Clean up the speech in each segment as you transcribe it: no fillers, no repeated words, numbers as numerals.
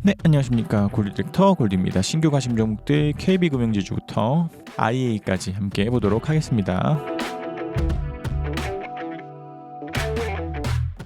네, 안녕하십니까. 골디렉터 골디입니다. 신규 가심 종목들 KB금융지주부터 IA까지 함께 해보도록 하겠습니다.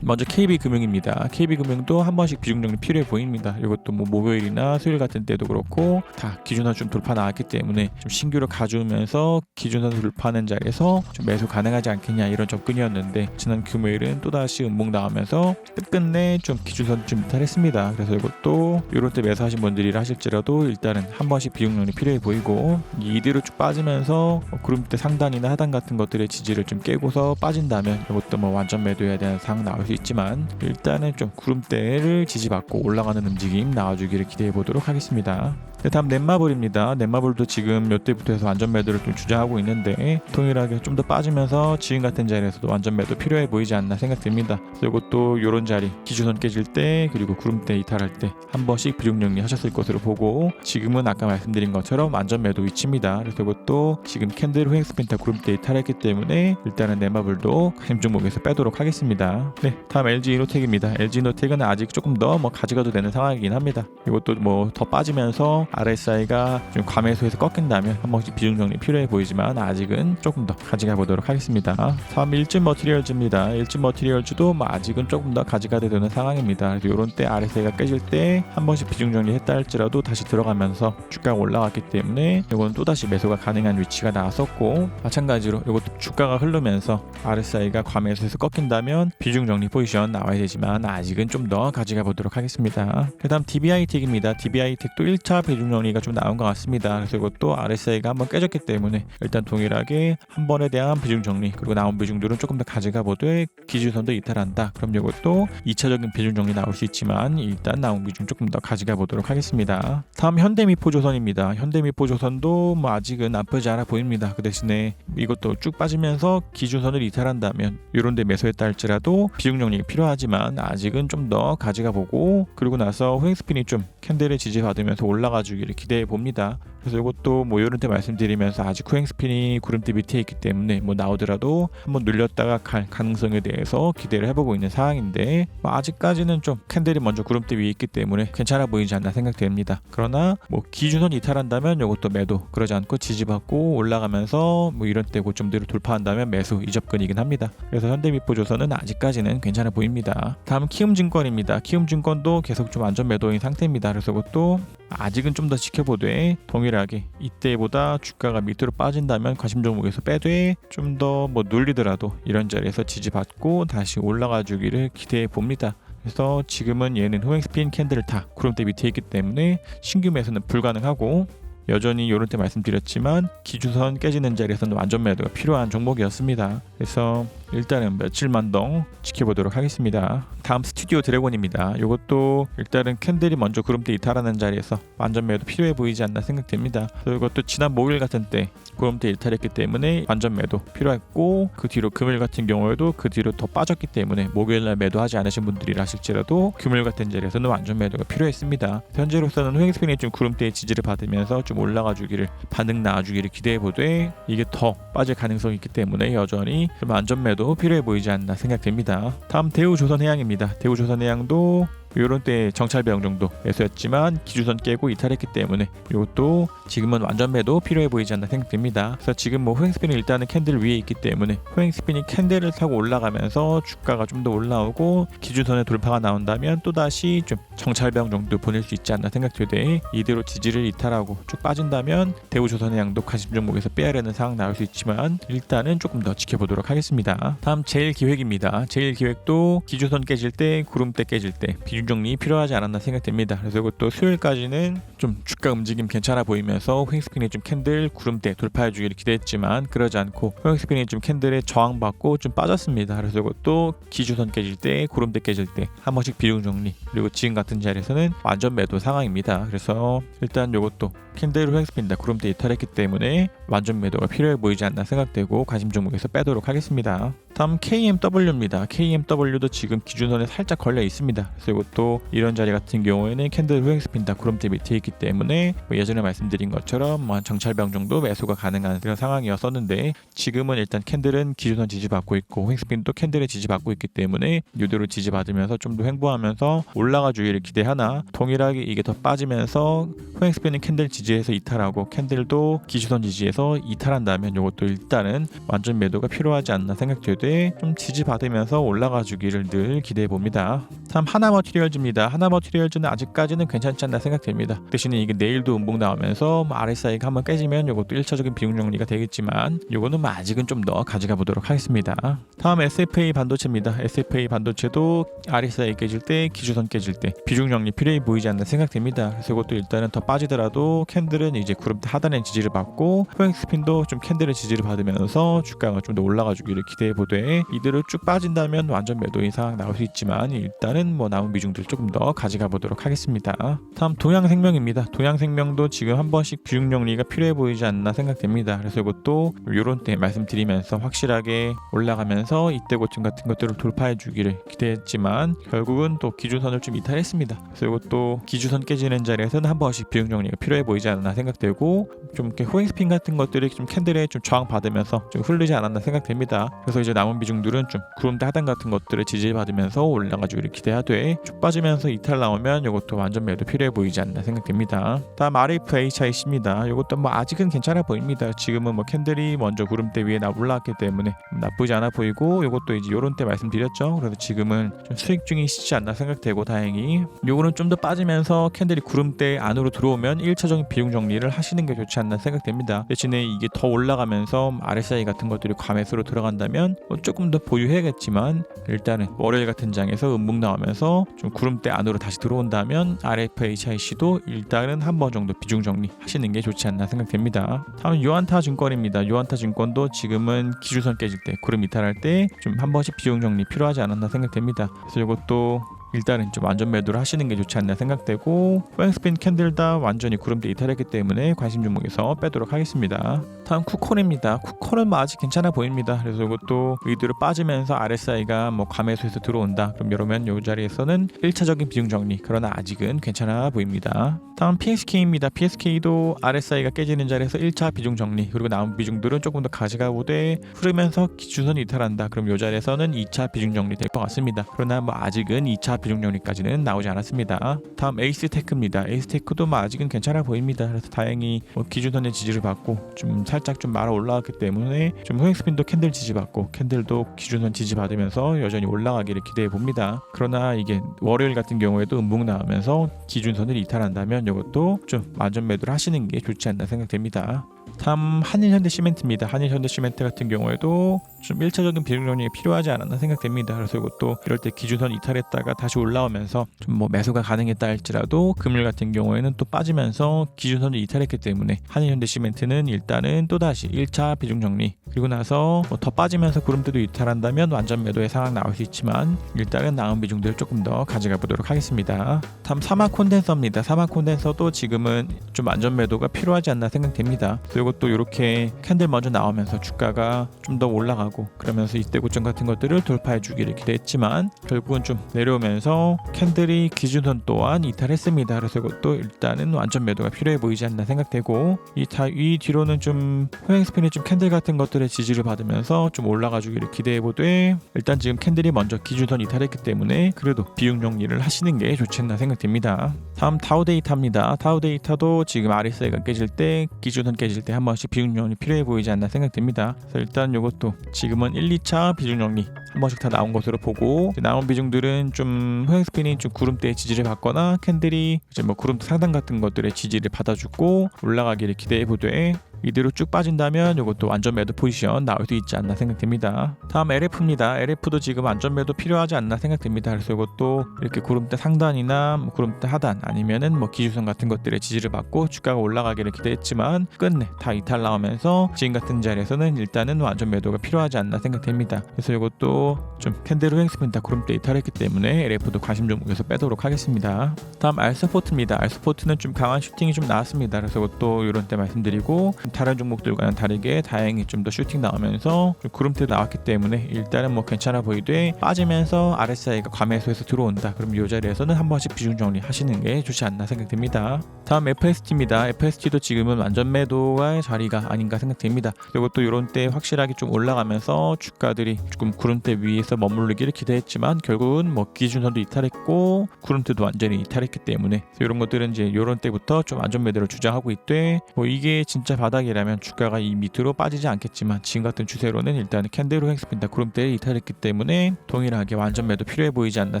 먼저 KB금융입니다. KB금융도 한 번씩 비중정리 필요해 보입니다. 이것도 뭐 목요일이나 수요일 같은 때도 그렇고 다 기준선 좀 돌파 나왔기 때문에 좀 신규를 가져오면서 기준선 돌파하는 자리에서 좀 매수 가능하지 않겠냐 이런 접근이었는데 지난 금요일은 또다시 음봉 나오면서 끝끝내 좀 기준선 좀 이탈했습니다. 그래서 이것도 이럴 때 매수하신 분들이라 하실지라도 일단은 한 번씩 비중정리 필요해 보이고 이대로 쭉 빠지면서 구름대 상단이나 하단 같은 것들의 지지를 좀 깨고서 빠진다면 이것도 뭐 완전 매도해야 되는 상황 나올 수 있지만 일단은 좀 구름대를 지지받고 올라가는 움직임 나와주기를 기대해 보도록 하겠습니다. 다음 넷마블입니다. 넷마블도 지금 이때부터 해서 완전 매도를 좀 주장하고 있는데 동일하게 좀 더 빠지면서 지금 같은 자리에서도 완전 매도 필요해 보이지 않나 생각됩니다. 그래서 이것도 이런 자리 기준선 깨질 때 그리고 구름대 이탈할 때 한 번씩 비중 정리하셨을 것으로 보고 지금은 아까 말씀드린 것처럼 완전 매도 위치입니다. 그래서 이것도 지금 캔들 후행스핀타 구름대 이탈했기 때문에 일단은 넷마블도 가심 종목에서 빼도록 하겠습니다. 네, 다음 LG이노텍입니다. LG이노텍은 아직 조금 더 가져가도 되는 상황이긴 합니다. 이것도 뭐 더 빠지면서 RSI가 좀 과매수해서 꺾인다면 한 번씩 비중 정리 필요해 보이지만 아직은 조금 더 가져가 보도록 하겠습니다. 다음 일진머티리얼즈입니다. 일진머티리얼즈도 아직은 조금 더 가져가야 되는 상황입니다. 그래서 이런 때 RSI가 깨질 때 한 번씩 비중 정리했다 할지라도 다시 들어가면서 주가가 올라왔기 때문에 이건 또다시 매수가 가능한 위치가 나왔었고 마찬가지로 이것도 주가가 흐르면서 RSI가 과매수해서 꺾인다면 비중 정리 포지션 나와야 되지만 아직은 좀 더 가져가 보도록 하겠습니다. 그 다음 DBI텍입니다. DBI텍도 1차 비중 정리가 좀 나온 것 같습니다. 그래서 이것도 RSI가 한번 깨졌기 때문에 일단 동일하게 한 번에 대한 비중 정리 그리고 나온 비중들은 조금 더 가져가 보되 기준선도 이탈한다. 그럼 이것도 2차적인 비중 정리 나올 수 있지만 일단 나온 비중 조금 더 가져가 보도록 하겠습니다. 다음 현대미포조선입니다. 현대미포조선도 아직은 나쁘지 않아 보입니다. 그 대신에 이것도 쭉 빠지면서 기준선을 이탈한다면 이런 데 매수했다 할지라도 비중 정리가 필요하지만 아직은 좀 더 가져가 보고 그리고 나서 후행스핀이 좀 캔들을 지지받으면서 올라가 주기를 기대해 봅니다. 그래서 이것도 이런 때 말씀드리면서 아직 후행스핀이 구름대 밑에 있기 때문에 나오더라도 한번 눌렸다가 갈 가능성에 대해서 기대를 해보고 있는 상황인데 아직까지는 좀 캔들이 먼저 구름대 위에 있기 때문에 괜찮아 보이지 않나 생각됩니다. 그러나 기준선 이탈한다면 이것도 매도 그러지 않고 지지받고 올라가면서 이런 때 고점들을 돌파한다면 매수 이접근이긴 합니다. 그래서 현대미포조선은 아직까지는 괜찮아 보입니다. 다음 키움증권입니다. 키움증권도 계속 좀 안전 매도인 상태입니다. 그래서 이것도 아직은 좀 더 지켜보되 동일하게 이때보다 주가가 밑으로 빠진다면 가심 종목에서 빼되 좀 더 눌리더라도 이런 자리에서 지지받고 다시 올라가 주기를 기대해 봅니다. 그래서 지금은 얘는 후행스핀 캔들을 다 구름대 밑에 있기 때문에 신규 매수는 불가능하고 여전히 이런 때 말씀드렸지만 기준선 깨지는 자리에서는 완전 매도가 필요한 종목이었습니다. 그래서 일단은 며칠만 더 지켜보도록 하겠습니다. 다음 스튜디오 드래곤입니다. 이것도 일단은 캔들이 먼저 구름대 이탈하는 자리에서 완전 매도 필요해 보이지 않나 생각됩니다. 그래서 이것도 지난 목요일 같은 때 구름대 이탈했기 때문에 완전 매도 필요했고 그 뒤로 금요일 같은 경우에도 그 뒤로 더 빠졌기 때문에 목요일날 매도하지 않으신 분들이라 하실지라도 금요일 같은 자리에서는 완전 매도가 필요했습니다. 현재로서는 후행스핀이 좀 구름대의 지지를 받으면서 좀 올라가 주기를 반등 나와 주기를 기대해 보되 이게 더 빠질 가능성이 있기 때문에 여전히 좀 완전 매도 필요해 보이지 않나 생각됩니다. 다음 대우조선해양입니다. 대우조선해양도 이런 때 정찰병 정도 매수였지만 기준선 깨고 이탈했기 때문에 이것도 지금은 완전 매도 필요해 보이지 않나 생각됩니다. 그래서 지금 후행스핀이 일단은 캔들 위에 있기 때문에 후행스핀이 캔들을 타고 올라가면서 주가가 좀 더 올라오고 기준선의 돌파가 나온다면 또다시 좀 정찰병 정도 보낼 수 있지 않나 생각되되 이대로 지지를 이탈하고 쭉 빠진다면 대우조선해양도 가심 종목에서 빼야 되는 상황 나올 수 있지만 일단은 조금 더 지켜보도록 하겠습니다. 다음 제일기획입니다. 제일기획도 기준선 깨질 때 구름대 깨질 때 비중 정리 필요하지 않았나 생각됩니다. 그래서 이것도 수요일까지는 좀 주가 움직임 괜찮아 보이면서 후행스핀이 좀 캔들 구름대 돌파해 주기를 기대했지만 그러지 않고 후행스핀이 좀 캔들에 저항받고 좀 빠졌습니다. 그래서 이것도 기준선 깨질 때 구름대 깨질 때 한 번씩 비중 정리 그리고 지금 같은 자리에서는 완전 매도 상황입니다. 그래서 일단 이것도 캔들 후행스핀 구름대 이탈했기 때문에 완전 매도가 필요해 보이지 않나 생각되고 가심 종목에서 빼도록 하겠습니다. 다음 KMW입니다. KMW도 지금 기준선에 살짝 걸려 있습니다. 그래서 이것도 이런 자리 같은 경우에는 캔들 후행 스핀 다 구름대 밑에 있기 때문에 예전에 말씀드린 것처럼 한 정찰병 정도 매수가 가능한 그런 상황이었었는데, 지금은 일단 캔들은 기준선 지지받고 있고 후행 스핀도 캔들에 지지받고 있기 때문에 이대로 지지받으면서 좀 더 횡보하면서 올라가 주기를 기대하나, 동일하게 이게 더 빠지면서 후행 스핀은 캔들 지지에서 이탈하고 캔들도 기준선 지지에서 이탈한다면 이것도 일단은 완전 매도가 필요하지 않나 생각되되 좀 지지받으면서 올라가 주기를 늘 기대해 봅니다. 다음 하나머티리얼즈입니다. 하나머티리얼즈는 아직까지는 괜찮지 않나 생각됩니다. 대신에 이게 내일도 음봉 나오면서 RSI가 한번 깨지면 이것도 1차적인 비중 정리가 되겠지만 이거는 아직은 좀 더 가져가 보도록 하겠습니다. 다음 SFA 반도체입니다. SFA 반도체도 RSI 깨질 때, 기준선 깨질 때 비중 정리 필요해 보이지 않나 생각됩니다. 그래서 이것도 일단은 더 빠지더라도 캔들은 이제 구름대 하단의 지지를 받고 후행 스핀도 좀 캔들의 지지를 받으면서 주가가 좀 더 올라가 주기를 기대해 보되, 이대로 쭉 빠진다면 완전 매도 이상 나올 수 있지만 일단은 남은 비중들 조금 더 가져가 보도록 하겠습니다. 다음 동양생명입니다. 동양생명도 지금 한 번씩 비중 정리가 필요해 보이지 않나 생각됩니다. 그래서 이것도 요런 때 말씀드리면서 확실하게 올라가면서 이때 고점 같은 것들을 돌파해 주기를 기대했지만 결국은 또 기준선을 좀 이탈했습니다. 그래서 이것도 기준선 깨지는 자리에서는 한 번씩 비중 정리가 필요해 보이지 않나 생각되고, 좀 이렇게 후행 스핀 같은 것들이 좀 캔들에 좀 저항 받으면서 좀 흐르지 않았나 생각됩니다. 그래서 이제 남은 비중들은 좀 구름대 하단 같은 것들을 지지받으면서 올라가 주기를 기대하되, 쭉 빠지면서 이탈 나오면 이것도 완전 매도 필요해 보이지 않나 생각됩니다. 다음 RFHIC입니다. 이것도 아직은 괜찮아 보입니다. 지금은 캔들이 먼저 구름대 위에 올라왔기 때문에 나쁘지 않아 보이고, 이것도 이제 요런 때 말씀드렸죠. 그래서 지금은 좀 수익 중이시지 않나 생각되고, 다행히 요거는 좀 더 빠지면서 캔들이 구름대 안으로 들어오면 1차적인 비중 정리를 하시는 게 좋지 않나 생각됩니다. 대신에 이게 더 올라가면서 RSI 같은 것들이 과매수로 들어간다면 조금 더 보유해야겠지만, 일단은 월요일 같은 장에서 음봉 나오면서 좀 구름대 안으로 다시 들어온다면 RFHIC도 일단은 한 번 정도 비중 정리 하시는 게 좋지 않나 생각됩니다. 다음 유안타 증권입니다. 유안타 증권도 지금은 기준선 깨질 때, 구름 이탈할 때 좀 한 번씩 비중 정리 필요하지 않았나 생각됩니다. 그래서 이것도 일단은 좀 완전 매도를 하시는 게 좋지 않나 생각되고, 후행스핀 캔들 다 완전히 구름대 이탈했기 때문에 관심 종목에서 빼도록 하겠습니다. 다음 쿠콘입니다. 쿠콘은 아직 괜찮아 보입니다. 그래서 이것도 이대로 빠지면서 RSI가 과매수에서 들어온다, 그럼 이러면 이 자리에서는 1차적인 비중 정리, 그러나 아직은 괜찮아 보입니다. 다음 PSK입니다. PSK도 RSI가 깨지는 자리에서 1차 비중 정리, 그리고 남은 비중들은 조금 더 가져가 보되 흐르면서 기준선 이탈한다, 그럼 이 자리에서는 2차 비중 정리 될 것 같습니다. 그러나 아직은 2차 비중 정리까지는 나오지 않았습니다. 다음 에이스테크입니다. 에이스테크도 아직은 괜찮아 보입니다. 그래서 다행히 기준선의 지지를 받고 좀 살짝 좀 말아 올라왔기 때문에 좀 후행스핀도 캔들 지지 받고 캔들도 기준선 지지 받으면서 여전히 올라가기를 기대해 봅니다. 그러나 이게 월요일 같은 경우에도 음봉 나오면서 기준선을 이탈한다면 이것도 좀 완전 매도를 하시는 게 좋지 않나 생각됩니다. 다음 한일현대시멘트입니다. 한일현대시멘트 같은 경우에도 좀 1차적인 비중 정리가 필요하지 않았나 생각됩니다. 그래서 이것도 이럴 때 기준선 이탈했다가 다시 올라오면서 좀 매수가 가능했다 할지라도 금요일 같은 경우에는 또 빠지면서 기준선을 이탈했기 때문에 한일현대시멘트는 일단은 또다시 1차 비중 정리, 그리고 나서 더 빠지면서 구름대도 이탈한다면 완전 매도의 상황 나올 수 있지만 일단은 남은 비중들을 조금 더 가져가 보도록 하겠습니다. 다음 사마콘덴서입니다. 사마콘덴서도 지금은 좀 완전 매도가 필요하지 않나 생각됩니다. 그래서 이것도 이렇게 캔들 먼저 나오면서 주가가 좀 더 올라가고 그러면서 이때 고점 같은 것들을 돌파해 주기를 기대했지만 결국은 좀 내려오면서 캔들이 기준선 또한 이탈했습니다. 그래서 이것도 일단은 완전 매도가 필요해 보이지 않나 생각되고, 이 뒤로는 좀 호행스핀이 좀 캔들 같은 것들의 지지를 받으면서 좀 올라가 주기를 기대해 보되, 일단 지금 캔들이 먼저 기준선 이탈했기 때문에 그래도 비중 정리를 하시는 게 좋지 않나 생각됩니다. 다음 다우데이터입니다. 다우데이터도 지금 RSI가 깨질 때, 기준선 깨질 때 한 번씩 비중 정리 필요해 보이지 않나 생각됩니다. 그래서 일단 이것도 지금은 1, 2차 비중 정리 한 번씩 다 나온 것으로 보고, 나온 비중들은 좀 호행스핀이 좀 구름대의 지지를 받거나 캔들이 이제 구름대 상단 같은 것들의 지지를 받아주고 올라가기를 기대해 보되, 이대로 쭉 빠진다면 이것도 완전 매도 포지션 나올 수 있지 않나 생각됩니다. 다음 LF입니다. LF도 지금 완전 매도 필요하지 않나 생각됩니다. 그래서 이것도 이렇게 구름대 상단이나 구름대 하단 아니면은 기준선 같은 것들의 지지를 받고 주가가 올라가기를 기대했지만 끝내 다 이탈 나오면서 지금 같은 자리에서는 일단은 완전 매도가 필요하지 않나 생각됩니다. 그래서 이것도 좀 캔들 후행스핀 다 구름대 이탈했기 때문에 LF도 관심 종목에서 빼도록 하겠습니다. 다음 알스포트입니다. 알스포트는 좀 강한 슈팅이 좀 나왔습니다. 그래서 이것도 이런 때 말씀드리고, 다른 종목들과는 다르게 다행히 좀 더 슈팅 나오면서 구름대 나왔기 때문에 일단은 뭐 괜찮아 보이되 빠지면서 RSI가 과매수해서 들어온다. 그럼 이 자리에서는 한 번씩 비중 정리 하시는 게 좋지 않나 생각됩니다. 다음 FST입니다. FST도 지금은 완전 매도의 자리가 아닌가 생각됩니다. 그리고 또 이런 때 확실하게 좀 올라가면서 주가들이 조금 구름대 위에서 머무르기를 기대했지만 결국은 뭐 기준선도 이탈했고 구름대도 완전히 이탈했기 때문에 이런 것들은 이제 이런 때부터 좀 안전 매도를 주장하고 있되 뭐 이게 진짜 바닥이라면 주가가 이 밑으로 빠지지 않겠지만 지금 같은 추세로는 일단 캔들로 횡스핀다 구름대를 이탈했기 때문에 동일하게 완전 매도 필요해 보이지 않나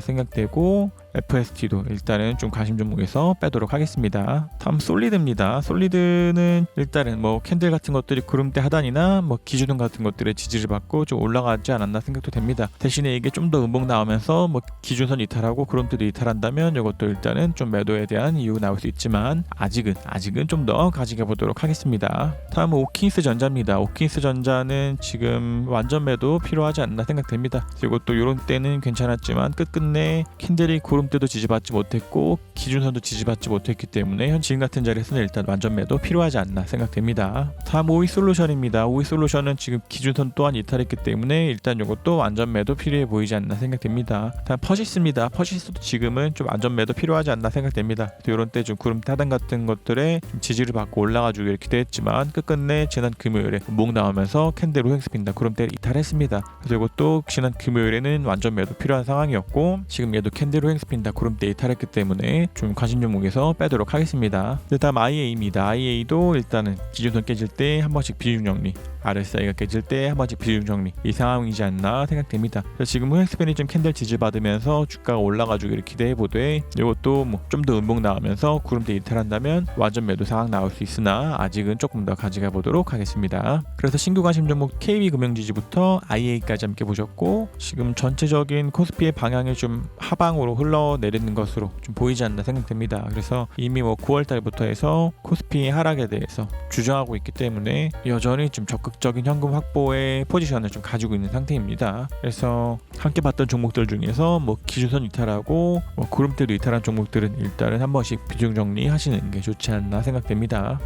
생각되고 FST도 일단은 좀 가심 종목에서 빼도록 하겠습니다. 다음 솔리드입니다. 솔리드는 일단은 뭐 캔들 같은 것들이 구름대 하단이나 뭐 기준선 같은 것들의 지지를 받고 좀 올라가지 않았나 생각도 됩니다. 대신에 이게 좀 더 음봉 나오면서 뭐 기준선 이탈하고 구름대도 이탈한다면 이것도 일단은 좀 매도에 대한 이유 나올 수 있지만 아직은 좀 더 가지게 보도록 하겠습니다. 다음은 오킨스 전자입니다. 오킨스 전자는 지금 완전 매도 필요하지 않나 생각됩니다. 그리고 또 이런 때는 괜찮았지만 끝끝내 캔들이 구름대도 지지받지 못했고 기준선도 지지받지 못했기 때문에 현 지금 같은 자리에서는 일단 완전 매도 필요하지 않나 생각됩니다. 다음 오이솔루션입니다. 오이솔루션은 지금 기준선 또한 이탈했기 때문에 일단 이것도 완전 매도 필요해 보이지 않나 생각됩니다. 다음 퍼시스입니다. 퍼시스도 지금은 좀 완전 매도 필요하지 않나 생각됩니다. 이런 때 좀 구름대 하단 같은 것들에 좀 지지를 받고 올라가주기를 기대했지만 끝끝내 지난 금요일에 목 나오면서 캔들로 횡스핀다 구름대를 이탈했습니다. 그래서 이것도 지난 금요일에는 완전 매도 필요한 상황이었고 지금 얘도 캔들로 횡스핀다 구름대 이탈했기 때문에 좀 관심 종목에서 빼도록 하겠습니다. 다음 IA입니다. IA도 일단은 기준선 깨질 때 한 번씩 비중 정리, RSI가 깨질 때 한 번씩 비중 정리 이 상황이지 않나 생각됩니다. 그래서 지금은 횡스핀이 좀 캔들 지지 받으면서 주가가 올라가주기를 기대해보되 이것도 뭐 좀 더 음봉 나오면서 구름대 이탈한다면 완전 매도 상황 나올 수 있으나 아직은 조금 더 가져가 보도록 하겠습니다. 그래서 신규 관심 종목 KB금융지주부터 IA까지 함께 보셨고 지금 전체적인 코스피의 방향이 좀 하방으로 흘러내리는 것으로 좀 보이지 않나 생각됩니다. 그래서 이미 뭐 9월 달부터 해서 코스피의 하락에 대해서 주저하고 있기 때문에 여전히 좀 적극적인 현금 확보의 포지션을 좀 가지고 있는 상태입니다. 그래서 함께 봤던 종목들 중에서 뭐 기준선 이탈하고 뭐 구름대도 이탈한 종목들은 일단은 한 번씩 비중 정리하시는 게 좋지 않나 생각됩니다.